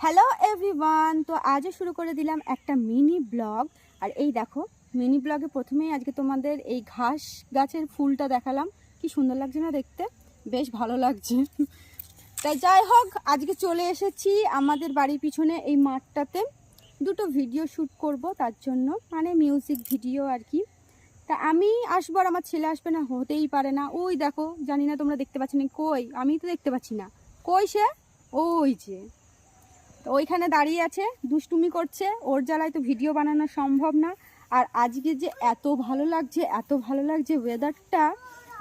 Hello everyone, তো আজও শুরু করে দিলাম একটা মিনি ব্লগ। আর এই দেখো, মিনি ব্লগে প্রথমেই আজকে তোমাদের এই ঘাস গাছের ফুলটা দেখালাম। কি সুন্দর লাগছে না দেখতে, বেশ ভালো লাগছে। তাই যাই হোক, আজকে চলে এসেছি আমাদের বাড়ির পিছনে এই মাঠটাতে দুটো ভিডিও শ্যুট করব, তার জন্য মানে মিউজিক ভিডিও আর কি। তা আমি আসবো আর আমার ছেলে আসবে না, হতেই পারে না। ওই দেখো, জানি না তোমরা দেখতে পাচ্ছ না, কই আমি তো দেখতে পাচ্ছি না, কই সে, ওই যে তো ওইখানে দাঁড়িয়ে আছে, দুষ্টুমি করছে। ওর জ্বালায় তো ভিডিও বানানো সম্ভব না। আর আজকে যে এত ভালো লাগছে, এত ভালো লাগছে ওয়েদারটা,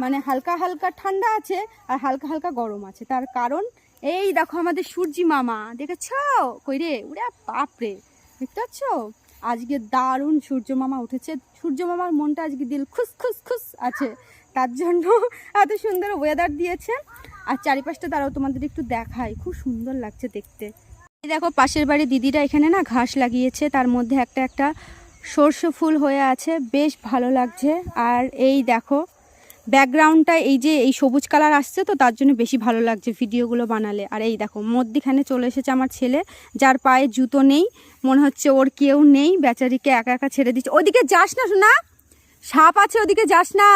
মানে হালকা হালকা ঠান্ডা আছে আর হালকা হালকা গরম আছে। তার কারণ এই দেখো আমাদের সূর্যি মামা, দেখেছ কই রে, উড়ে বাপরে, দেখতে পাচ্ছ আজকে দারুণ সূর্য মামা উঠেছে। সূর্য মামার মনটা আজকে দিল খুশ খুশ খুশ আছে, তার জন্য এত সুন্দর ওয়েদার দিয়েছে। আর চারিপাশটা দাঁড়াও তোমাদের একটু দেখাই, খুব সুন্দর লাগছে দেখতে। দেখো পাশের বাড়ি দিদিরা এখানে না ঘাস লাগিয়েছে, তার মধ্যে একটা একটা সর্ষে ফুল হয়ে আছে, বেশ ভালো লাগছে। আর এই দেখো ব্যাকগ্রাউন্ডটা এই যে এই সবুজ কালার আসছে, তো তার জন্য বেশি ভালো লাগছে ভিডিওগুলো বানালে। আর এই দেখো মধ্যিখানে চলে এসেছে আমার ছেলে, যার পায়ে জুতো নেই, মনে হচ্ছে ওর কেউ নেই, বেচারিকে একা একা ছেড়ে দিচ্ছে। ওদিকে যাস না শোনা, সাপ আছে ওদিকে যাস না,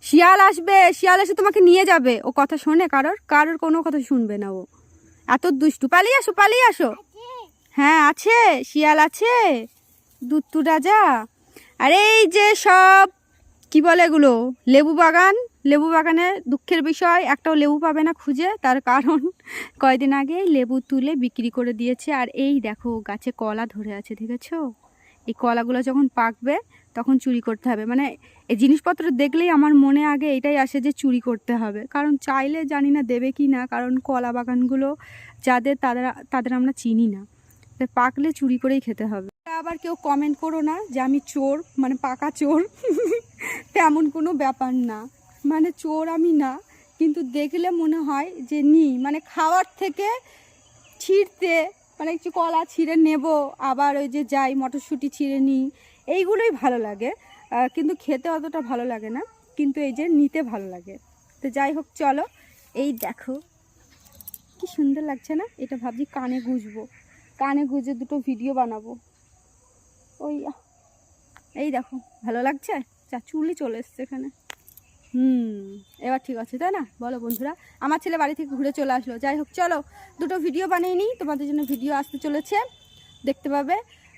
শিয়াল আসবে, শিয়াল এসে তোমাকে নিয়ে যাবে। ও কথা শোনে কারোর কোনো কথা শুনবে না ও, এত দুষ্টু। পালিয়ে আসো পালিয়ে আসো। হ্যাঁ আছে, শিয়াল আছে, দুত্তু রাজা। আর এই যে সব কি বলে এগুলো, লেবু বাগান। লেবু বাগানে দুঃখের বিষয়, একটাও লেবু পাবে না খুঁজে, তার কারণ কয়দিন আগে লেবু তুলে বিক্রি করে দিয়েছে। আর এই দেখো গাছে কলা ধরে আছে, দেখেছো? এই কলাগুলো যখন পাকবে তখন চুরি করতে হবে। মানে এই জিনিসপত্র দেখলেই আমার মনে আগে এটাই আসে যে চুরি করতে হবে, কারণ চাইলে জানি না দেবে কি না, কারণ কলা বাগানগুলো যাদের তাদের আমরা চিনি না, পাকলে চুরি করেই খেতে হবে। আবার কেউ কমেন্ট করো না যে আমি চোর, মানে পাকা চোর তেমন কোনো ব্যাপার না, মানে চোর আমি না, কিন্তু দেখলে মনে হয় যে মানে খাওয়ার থেকে ছিঁড়তে, মানে একটু কলা ছিঁড়ে নেব, আবার ওই যে যাই মটরশুঁটি ছিঁড়ে নিই, এইগুলোই ভালো লাগে, কিন্তু খেতে অতটা ভালো লাগে না, কিন্তু এই যে নিতে ভালো লাগে। তো যাই হোক চলো, এই দেখো কি সুন্দর লাগছে না, এটা ভাবছি কানে গুঁজবো, কানে গুঁজে দুটো ভিডিও বানাবো। ওই এই দেখো ভালো লাগছে, চুলই চলে এসছে এখানে। এবার ঠিক আছে তাই না, বলো বন্ধুরা? আমার ছেলে বাড়ি থেকে ঘুরে চলে আসলো। যাই হোক চলো, দুটো ভিডিও বানিয়ে নিই, তোমাদের জন্য ভিডিও আসতে চলেছে, দেখতে পাবে।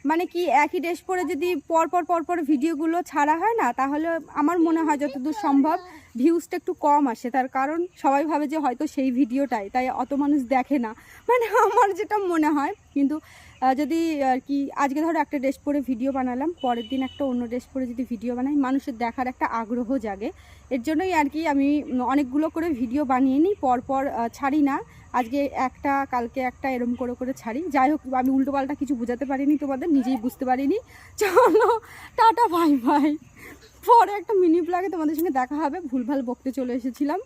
মানে কি, একই ড্রেস পরে যদি পরপর ভিডিওগুলো ছাড়া হয় না, তাহলে আমার মনে হয় যতদূর সম্ভব ভিউজটা একটু কম আসে। তার কারণ সবাই ভাবে যে হয়তো সেই ভিডিওটাই, তাই অত মানুষ দেখে না, মানে আমার যেটা মনে হয়। কিন্তু যদি আর কি আজকে ধরো একটা ড্রেস পরে ভিডিও বানালাম, পরের দিন একটা অন্য ড্রেস পরে যদি ভিডিও বানাই, মানুষের দেখার একটা আগ্রহ জাগে। এর জন্যই আর কি আমি অনেকগুলো করে ভিডিও বানিয়ে নিই, পরপর ছাড়ি না। আজকে একটা, কালকে একটা, এরম করে ছাড়ি। যাই হোক, আমি উল্টোপাল্টা কিছু বোঝাতে পারিনি তোমাদের, নিজেই বুঝতে পারিনি। চলো টাটা, বাই বাই। পরে একটা মিনি ব্লগে তোমাদের সঙ্গে দেখা হবে। ভুলভাল বকতে চলে এসেছিলাম।